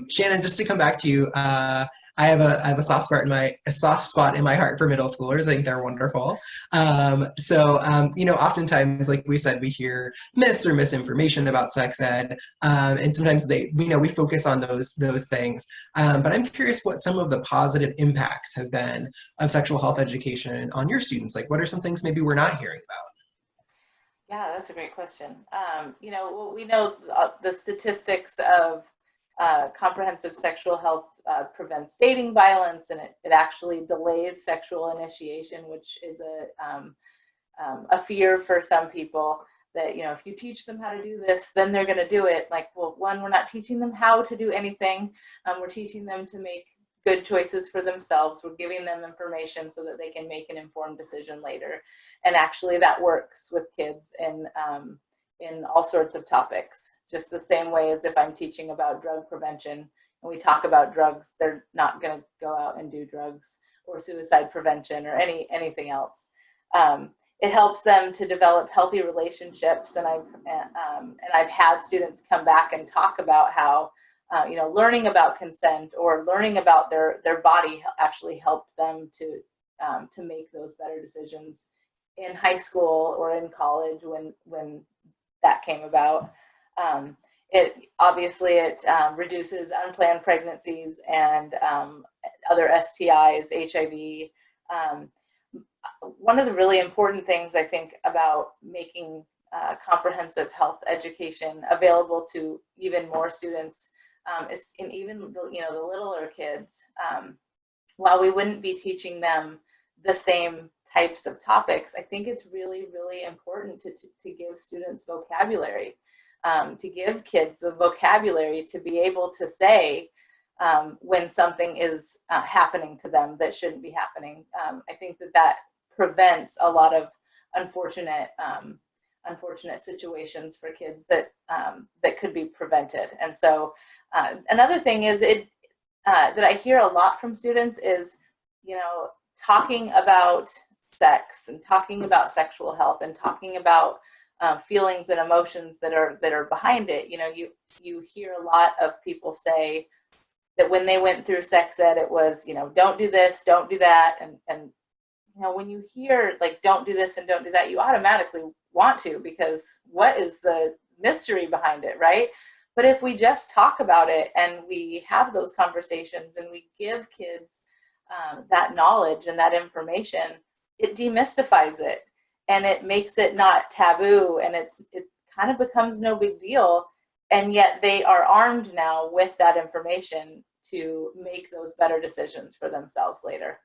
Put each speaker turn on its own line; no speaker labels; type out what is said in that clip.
Shannon, just to come back to you, I have a soft spot in my heart for middle schoolers. I think they're wonderful. You know, oftentimes, like we said, we hear myths or misinformation about sex ed, and sometimes we focus on those things. But I'm curious what some of the positive impacts have been of sexual health education on your students. Like, what are some things maybe we're not hearing about?
Yeah, that's a great question. You know, well, we know the statistics of comprehensive sexual health prevents dating violence, and it actually delays sexual initiation, which is a fear for some people that, you know, if you teach them how to do this, then they're going to do it. Like, well, one, we're not teaching them how to do anything. We're teaching them to make good choices for themselves. We're giving them information so that they can make an informed decision later. And actually that works with kids in all sorts of topics, just the same way as if I'm teaching about drug prevention and we talk about drugs, they're not going to go out and do drugs, or suicide prevention or anything else. It helps them to develop healthy relationships, and I've had students come back and talk about how you know, learning about consent or learning about their body actually helped them to make those better decisions in high school or in college when that came about. It obviously reduces unplanned pregnancies and other STIs, HIV. One of the really important things I think about making comprehensive health education available to even more students is in even the littler kids. While we wouldn't be teaching them the same types of topics, I think it's really, really important to give students vocabulary, to give kids the vocabulary to be able to say when something is happening to them that shouldn't be happening. I think that prevents a lot of unfortunate situations for kids that could be prevented. And so another thing is that I hear a lot from students is, you know, talking about sex and talking about sexual health and talking about feelings and emotions that are behind it. You know, you hear a lot of people say that when they went through sex ed, it was, you know, don't do this, don't do that. And you know, when you hear like, don't do this and don't do that, you automatically want to, because what is the mystery behind it, right? But if we just talk about it and we have those conversations and we give kids that knowledge and that information, it demystifies it and it makes it not taboo, and it kind of becomes no big deal. And yet they are armed now with that information to make those better decisions for themselves later.